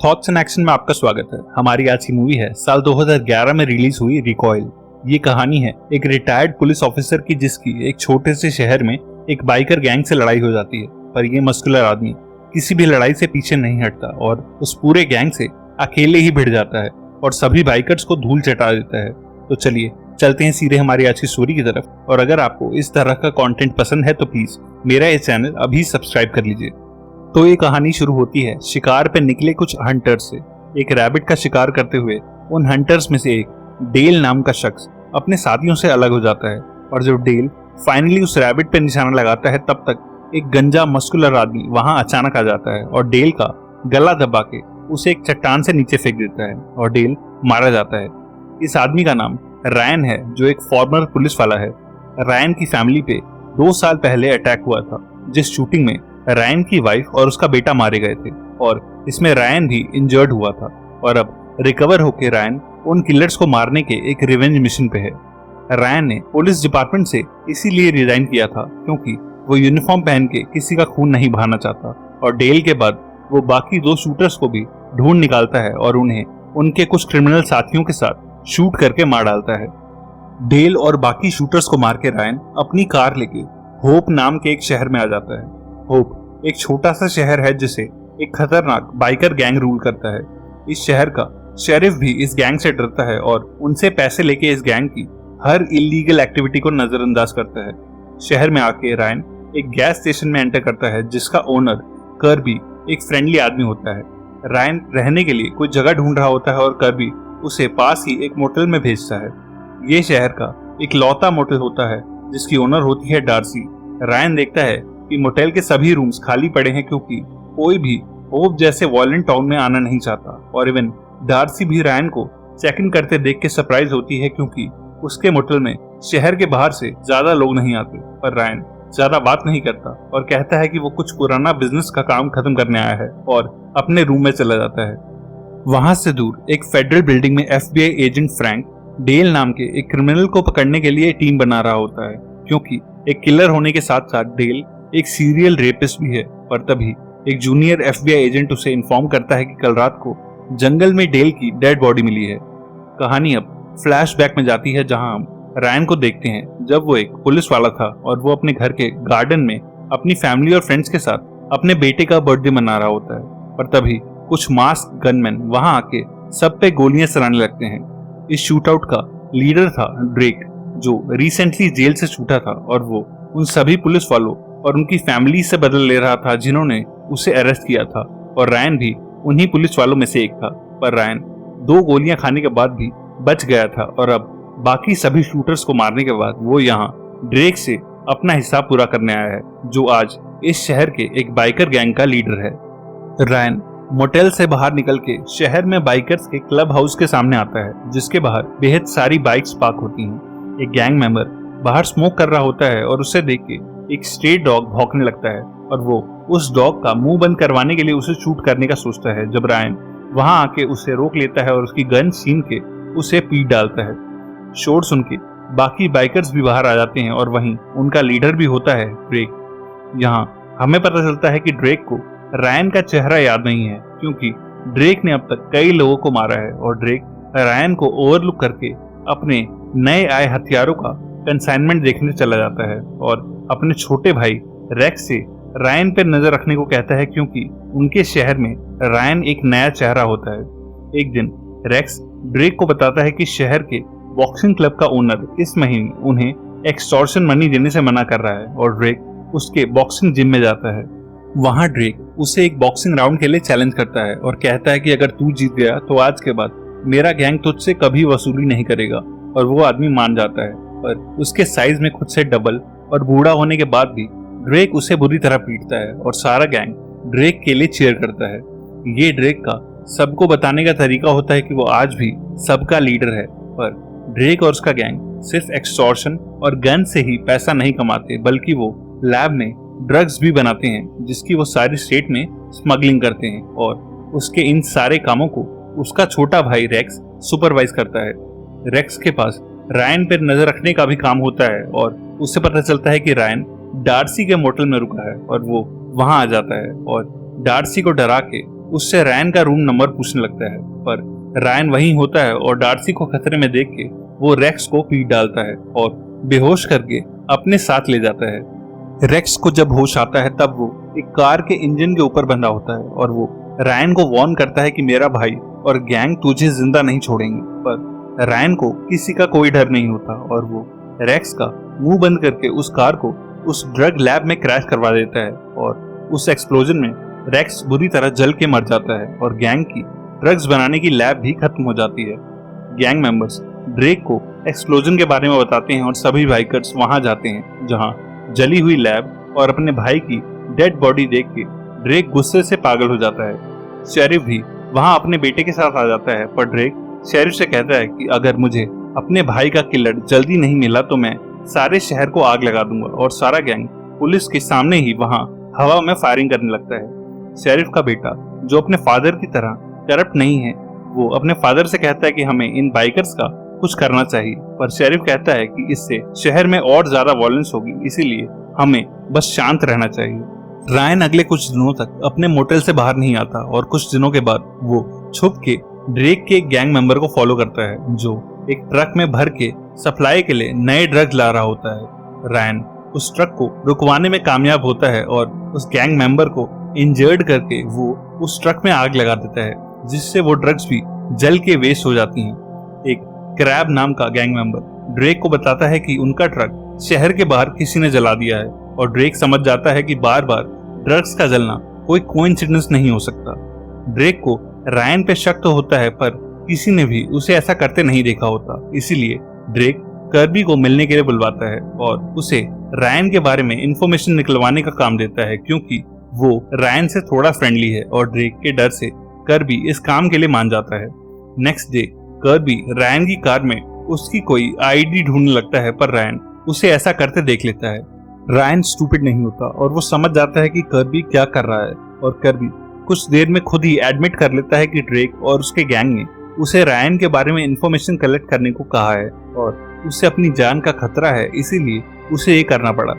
Thoughts and action में आपका स्वागत है। हमारी आज की मूवी है साल 2011 में रिलीज हुई रिकॉइल। ये कहानी है एक रिटायर्ड पुलिस ऑफिसर की जिसकी एक छोटे से शहर में एक बाइकर गैंग से लड़ाई हो जाती है। पर ये मस्कुलर आदमी किसी भी लड़ाई से पीछे नहीं हटता और उस पूरे गैंग से अकेले ही भिड़ जाता है और सभी बाइकर्स को धूल चटा देता है। तो चलिए चलते हैं सीधे हमारी आज की स्टोरी की तरफ। और अगर आपको इस तरह का कंटेंट पसंद है तो प्लीज मेरा ये चैनल अभी सब्सक्राइब कर लीजिए। तो ये कहानी शुरू होती है शिकार पे निकले कुछ हंटर्स से। एक रैबिट का शिकार करते हुए उन हंटर्स में से एक डेल नाम का शख्स अपने साथियों से अलग हो जाता है। और जब डेल फाइनली उस रैबिट पे निशाना लगाता है तब तक एक गंजा मस्कुलर आदमी वहां अचानक आ जाता है और डेल का गला दबा के उसे एक चट्टान से नीचे फेंक देता है और डेल मारा जाता है। इस आदमी का नाम रायन है जो एक फॉर्मर पुलिस वाला है। रायन की फैमिली पे 2 साल पहले अटैक हुआ था जिस शूटिंग में रायन की वाइफ और उसका बेटा मारे गए थे और इसमें रायन भी इंजर्ड हुआ था। और अब रिकवर होकर रायन उन किलर्स को मारने के एक रिवेंज मिशन पे है। रायन ने पुलिस डिपार्टमेंट से इसीलिए रिजाइन किया था क्योंकि वो यूनिफॉर्म पहन के किसी का खून नहीं बहाना चाहता। और डेल के बाद वो बाकी 2 शूटर्स को भी ढूंढ निकालता है और उन्हें उनके कुछ क्रिमिनल साथियों के साथ शूट करके मार डालता है। डेल और बाकी शूटर्स को मार के रायन अपनी कार लेके होप नाम के एक शहर में आ जाता है। होप एक छोटा सा शहर है जिसे एक खतरनाक बाइकर गैंग रूल करता है। इस शहर का शेरिफ भी इस गैंग से डरता है और उनसे पैसे लेके इस गैंग की हर इलीगल एक्टिविटी को नजरअंदाज करता है। शहर में आके रायन एक गैस स्टेशन में एंटर करता है जिसका ओनर कर्बी एक फ्रेंडली आदमी होता है। रायन रहने के लिए कोई जगह ढूंढ रहा होता है और कर्बी उसे पास ही एक मोटेल में भेजता है। ये शहर का एक लौता मोटेल होता है जिसकी ओनर होती है डार्सी। रायन देखता है कि मोटेल के सभी रूम्स खाली पड़े हैं क्योंकि कोई भी होप जैसे वॉयलेंट टाउन में आना नहीं चाहता। और इवन डार्सी भी रायन को चेक इन करते देख के सरप्राइज होती है क्योंकि उसके मोटेल में शहर के बाहर से ज्यादा लोग नहीं आते। पर रायन ज्यादा बात नहीं करता और कहता है कि वो कुछ पुराना बिजनेस का काम खत्म करने आया है और अपने रूम में चला जाता है। वहां से दूर एक फेडरल बिल्डिंग में FBI एजेंट फ्रैंक डेल नाम के एक क्रिमिनल को पकड़ने के लिए टीम बना रहा होता है क्योंकि एक किलर होने के साथ साथ डेल एक सीरियल रेपिस्ट भी है। पर तभी एक जूनियर FBI एजेंट उसे इन्फॉर्म करता है कि कल रात को जंगल में डेल की डेड बॉडी मिली है। कहानी अब फ्लैशबैक में जाती है जहां हम रायन को देखते हैं जब वो एक पुलिस वाला था और वो अपने घर के गार्डन में अपनी फैमिली और फ्रेंड्स के साथ अपने बेटे का बर्थडे मना रहा होता है। पर तभी कुछ मास्क गनमैन वहां आके सब पे गोलियां चलाने लगते हैं। इस शूटआउट का लीडर था ड्रेक जो रिसेंटली जेल से छूटा था और वो उन सभी पुलिस वालों और उनकी फैमिली से बदला ले रहा था जिन्होंने उसे अरेस्ट किया था। और रायन भी उन्हीं पुलिस वालों में से एक था। पर रायन 2 गोलियां खाने के बाद भी बच गया था और अब बाकी सभी शूटर्स को मारने के बाद वो यहाँ ड्रेक से अपना हिसाब पूरा करने आया है जो आज इस शहर के एक बाइकर गैंग का लीडर है। रायन मोटेल से बाहर निकल के शहर में बाइकर्स के क्लब हाउस के सामने आता है जिसके बाहर बेहद सारी बाइक्स पार्क होती हैं। एक गैंग मेंबर बाहर स्मोक कर रहा होता है और उसे देख के एक स्ट्रे डॉग भौंकने लगता है और वो उस डॉग का मुंह बंद करवाने के लिए उसे शूट करने का सोचता है जब रायन वहां आके उसे रोक लेता है और उसकी गन छीन के उसे पीट डालता है। शोर सुन के बाकी बाइकर्स भी बाहर आ जाते हैं और वहीं उनका लीडर भी होता है ड्रेक। यहाँ हमें पता चलता है कि ड्रेक को रायन का चेहरा याद नहीं है क्योंकि ड्रेक ने अब तक कई लोगों को मारा है और ड्रेक रायन को ओवरलुक करके अपने नए आए हथियारों का कंसाइनमेंट देखने चला जाता है और अपने छोटे भाई रेक्स से रायन पर नजर रखने को कहता है क्योंकि उनके शहर में रायन एक नया चेहरा होता है। एक दिन रेक्स ड्रेक को बताता है कि शहर के बॉक्सिंग क्लब का ओनर इस महीने उन्हें एक्सटॉर्शन मनी देने से मना कर रहा है और ड्रेक उसके बॉक्सिंग जिम में जाता है। वहां ड्रेक उसे एक बॉक्सिंग राउंड के लिए चैलेंज करता है और कहता है कि अगर तू जीत गया तो आज के बाद मेरा गैंग तुझसे कभी वसूली नहीं करेगा। और वो आदमी मान जाता है। पर उसके साइज में खुद से डबल और बूढ़ा होने के बाद भी ड्रेक उसे बुरी तरह पीटता है और सारा गैंग ड्रेक के लिए चीयर करता है। ये ड्रेक का सबको बताने का तरीका होता है कि वो आज भी सबका लीडर है। पर ड्रेक और उसका गैंग सिर्फ एक्सटॉर्शन और गन से ही पैसा नहीं कमाते बल्कि वो लैब में ड्रग्स भी बनाते हैं जिसकी वो सारी स्टेट में स्मगलिंग करते हैं। और उसके इन सारे कामों को उसका छोटा भाई रेक्स सुपरवाइज करता है। रेक्स के पास रायन पर नजर रखने का भी काम होता है और उससे पता चलता है कि रायन डार्सी के मोटेल में रुका है और वो वहां आ जाता है और डार्सी को डरा के उससे रायन का रूम नंबर पूछने लगता है, पर रायन वहीं होता है और डार्सी को खतरे में देख के वो रेक्स को पीट डालता है और बेहोश करके अपने साथ ले जाता है। रेक्स को जब होश आता है तब वो एक कार के इंजन के ऊपर बंधा होता है और वो रायन को वार्न करता है कि मेरा भाई और गैंग तुझे जिंदा नहीं छोड़ेंगे, पर रायन को किसी का कोई डर नहीं होता और वो रेक्स का मुंह बंद करके उस कार को उस ड्रग लैब में क्रैश करवा देता है और उस एक्सप्लोजन में रेक्स बुरी तरह जल के मर जाता है और गैंग की ड्रग्स बनाने की लैब भी खत्म हो जाती है। गैंग मेंबर्स ड्रेक को एक्सप्लोजन के बारे में बताते हैं और सभी बाइकर्स वहां जाते हैं, जहां जली हुई लैब और अपने भाई की डेड बॉडी देख के ड्रेक गुस्से से पागल हो जाता है। शेरिफ भी वहां अपने बेटे के साथ आ जाता है, पर ड्रेक शेरिफ से कहता है कि अगर मुझे अपने भाई का किलर जल्दी नहीं मिला तो मैं सारे शहर को आग लगा दूंगा और सारा गैंग पुलिस के सामने ही वहां हवा में फायरिंग करने लगता है। शेरिफ का बेटा, जो अपने फादर की तरह करप्ट नहीं है, वो अपने फादर से कहता है कि हमें इन बाइकर्स का कुछ करना चाहिए, पर शेरिफ कहता है कि इससे शहर में और ज्यादा वॉयलेंस होगी, इसीलिए हमें बस शांत रहना चाहिए। रायन अगले कुछ दिनों तक अपने मोटेल से बाहर नहीं आता और कुछ दिनों के बाद वो छुप के ड्रेक के गैंग मेंबर को फॉलो करता है, जो एक ट्रक में भर के सप्लाई के लिए नए ड्रग्स ला रहा होता है। रायन उस ट्रक को रुकवाने में कामयाब होता है और उस गैंग मेंबर को इंजर्ड करके वो उस ट्रक में आग लगा देता है, जिससे वो ड्रग्स भी जल के वेस्ट हो जाती हैं। एक क्रैब नाम का गैंग मेंबर ड्रेक को बताता है कि उनका ट्रक शहर के बाहर किसी ने जला दिया है और ड्रेक समझ जाता है कि बार बार ड्रग्स का जलना कोई कोइंसिडेंस नहीं हो सकता। ड्रेक को रायन पे शक तो होता है, पर किसी ने भी उसे ऐसा करते नहीं देखा होता, इसीलिए ड्रेक कर्बी को मिलने के लिए बुलवाता है और उसे रायन के बारे में इंफॉर्मेशन निकलवाने का काम देता है, क्योंकि वो रायन से थोड़ा फ्रेंडली है और ड्रेक के डर से कर्बी इस काम के लिए मान जाता है। नेक्स्ट डे कर्बी रायन की कार में उसकी कोई आईडी ढूंढने लगता है, पर रायन उसे ऐसा करते देख लेता है। रायन स्टूपिड नहीं होता और वो समझ जाता है कि कर्बी क्या कर रहा है और कर्बी कुछ देर में खुद ही एडमिट कर लेता है कि ड्रेक और उसके गैंग ने उसे रायन के बारे में इंफॉर्मेशन कलेक्ट करने को कहा है और उसे अपनी जान का खतरा है, इसीलिए उसे ये करना पड़ा।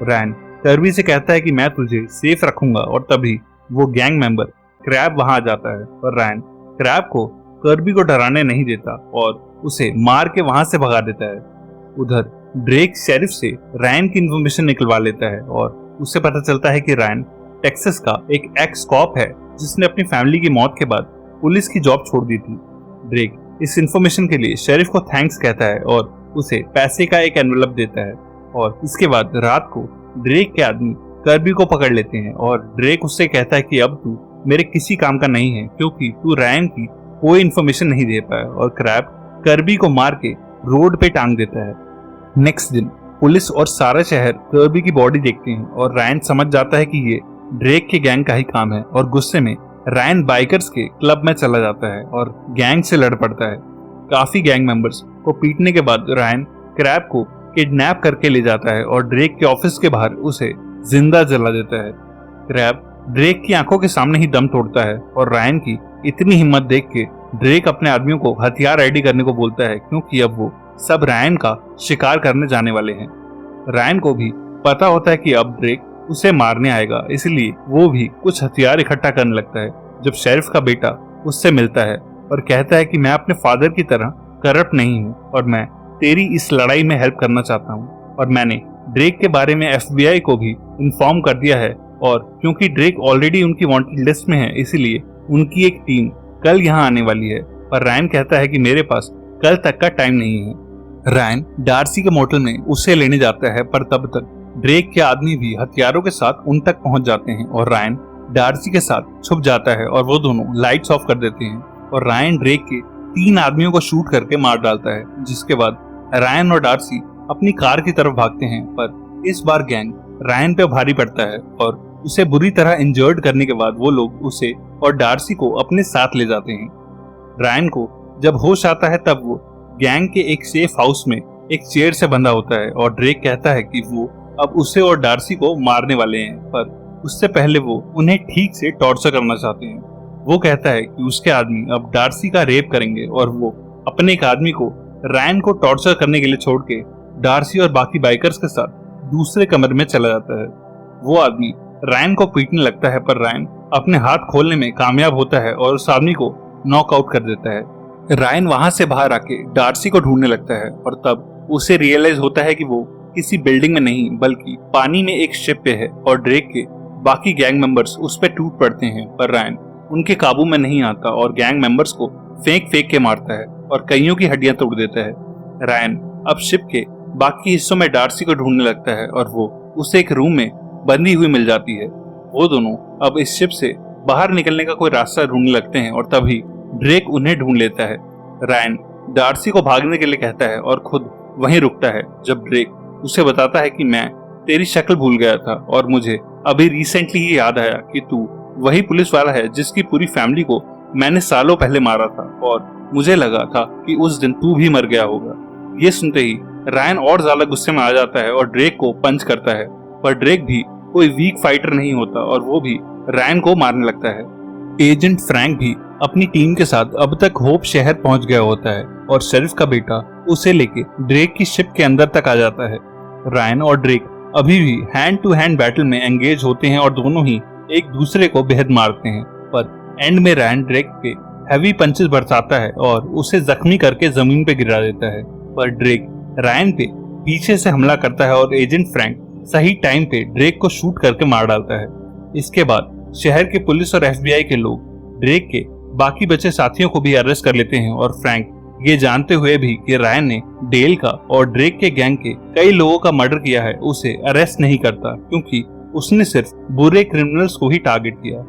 रायन कर्बी से कहता है कि मैं तुझे सेफ रखूंगा और तभी वो गैंग मेंबर क्रैब वहां आ जाता है, पर रायन क्रैब को कर्बी को डराने नहीं देता और उसे मार के वहां से भगा देता है। उधर ड्रेक शेरिफ से रायन की इंफॉर्मेशन निकलवा लेता है और उससे पता चलता है कि रायन टेक्सास का एक एक्स कॉप है जिसने अपनी फैमिली की मौत के बाद पुलिस की जॉब छोड़ दी थी। ड्रेक इस इंफॉर्मेशन के लिए शेरिफ को थैंक्स कहता है और उसे पैसे का एक एनवेलप देता है और इसके बाद रात को ड्रेक के आदमी कर्बी को पकड़ लेते हैं और ड्रेक उससे कहता है कि अब तू मेरे किसी काम का नहीं है, क्योंकि तू रायन की कोई इन्फॉर्मेशन नहीं दे पाया, और क्रैब कर्बी को मार के रोड पे टांग देता है। नेक्स्ट दिन पुलिस और सारा शहर कर्बी की बॉडी देखते हैं और रायन समझ जाता है कि ये ड्रेक के गैंग का ही काम है और गुस्से में रायन बाइकर्स के क्लब में चला जाता है और गैंग से लड़ पड़ता है। काफी गैंग मेंबर्स को पीटने के बाद रायन क्रैब को किडनैप करके ले जाता है और ड्रेक के ऑफिस के बाहर उसे जिंदा जला देता है। क्रैब ड्रेक की आंखों के सामने ही दम तोड़ता है और रायन की इतनी हिम्मत देख के ड्रेक अपने आदमियों को हथियार रेडी करने को बोलता है, क्योंकि अब वो सब रायन का शिकार करने जाने वाले हैं। रायन को भी पता होता है कि अब ड्रेक उसे मारने आएगा, इसलिए वो भी कुछ हथियार इकट्ठा करने लगता है। जब शेरिफ का बेटा उससे मिलता है और कहता है कि मैं अपने फादर की तरह करप्ट नहीं हूँ और मैं तेरी इस लड़ाई में हेल्प करना चाहता हूँ, और मैंने ड्रेक के बारे में FBI को भी इन्फॉर्म कर दिया है, और क्योंकि ड्रेक ऑलरेडी उनकी वांटेड लिस्ट में है इसलिए उनकी एक टीम कल यहाँ आने वाली है। पर रायन कहता है कि मेरे पास कल तक का टाइम नहीं है। रायन डार्सी के मोटल में उसे लेने जाता है, पर तब तक ड्रेक के आदमी भी हथियारों के साथ उन तक पहुंच जाते हैं और रायन डार्सी के साथ छुप जाता है और वो दोनों लाइट्स ऑफ कर देते हैं और रायन ड्रेक के 3 आदमियों को शूट करके मार डालता है, जिसके बाद रायन और डार्सी अपनी कार की तरफ भागते हैं। पर इस बार गैंग रायन पे भारी पड़ता है और उसे बुरी तरह इंजर्ड करने के बाद वो लोग उसे और डार्सी को अपने साथ ले जाते हैं। रायन को जब होश आता है तब वो गैंग के एक सेफ हाउस में एक चेयर से बंधा होता है और ड्रेक कहता है कि वो अब उसे और डार्सी को मारने वाले हैं, पर उससे पहले वो उन्हें ठीक से टॉर्चर करना चाहते हैं। वो कहता है कि उसके आदमी अब डार्सी का रेप करेंगे और वो अपने एक आदमी को रायन को टॉर्चर करने के लिए छोड़ के डार्सी और बाकी बाइकर्स के साथ दूसरे कमरे में चला जाता है। वो आदमी रायन को पीटने लगता है, पर रायन अपने हाथ खोलने में कामयाब होता है और उस आदमी को नॉकआउट कर देता है। रायन वहां से बाहर आके डार्सी को ढूंढने लगता है और तब उसे रियलाइज होता है कि वो किसी बिल्डिंग में नहीं बल्कि पानी में एक शिप पे है और ड्रेक के बाकी गैंग मेंबर्स उस पे टूट पड़ते हैं, पर रायन उनके काबू में नहीं आता और गैंग मेंबर्स को फेंक के मारता है और कईयों की हड्डियां तोड़ देता है। रायन अब शिप के बाकी हिस्सों में डार्सी को ढूंढने लगता है और वो उसे एक रूम में बंधी हुई मिल जाती है। वो दोनों अब इस शिप से बाहर निकलने का कोई रास्ता ढूंढने लगते हैं और तभी ड्रेक उन्हें ढूंढ लेता है। रायन डार्सी को भागने के लिए कहता है और खुद वहीं रुकता है जब ड्रेक उसे बताता है कि मैं तेरी शक्ल भूल गया था और मुझे अभी रिसेंटली ही याद आया कि तू वही पुलिस वाला है जिसकी पूरी फैमिली को मैंने सालों पहले मारा था और मुझे लगा था कि उस दिन तू भी मर गया होगा। ये सुनते ही रायन और ज्यादा गुस्से में आ जाता है और ड्रेक को पंच करता है, पर ड्रेक भी कोई वीक फाइटर नहीं होता और वो भी रायन को मारने लगता है। एजेंट फ्रैंक भी अपनी टीम के साथ अब तक होप शहर पहुंच गया होता है और शेरिफ का बेटा उसे लेके ड्रेक की शिप के अंदर तक आ जाता है। रायन और ड्रेक अभी भी हैंड टू हैंड बैटल में एंगेज होते हैं और दोनों ही एक दूसरे को बेहद मारते हैं, पर एंड में रायन ड्रेक पे हैवी पंचेस बरसाता है और उसे जख्मी करके जमीन पे गिरा देता है, पर ड्रेक रायन पे पीछे से हमला करता है और एजेंट फ्रैंक सही टाइम पे ड्रेक को शूट करके मार डालता है। इसके बाद शहर के पुलिस और FBI के लोग ड्रेक के बाकी बचे साथियों को भी अरेस्ट कर लेते हैं और फ्रैंक ये जानते हुए भी कि रायन ने डेल का और ड्रेक के गैंग के कई लोगों का मर्डर किया है, उसे अरेस्ट नहीं करता क्योंकि उसने सिर्फ बुरे क्रिमिनल्स को ही टारगेट किया।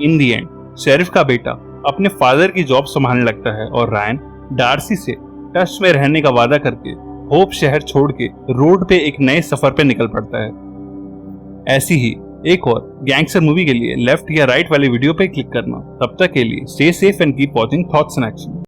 इन दी एंड शेरिफ का बेटा अपने फादर की जॉब संभालने लगता है और रायन डार्सी से टच में रहने का वादा करके होप शहर छोड़ के रोड पे एक नए सफर पे निकल पड़ता है। ऐसी ही एक और गैंगस्टर मूवी के लिए लेफ्ट या राइट वाली वीडियो पे क्लिक करना। तब तक के लिए stay safe and keep watching thoughts in action.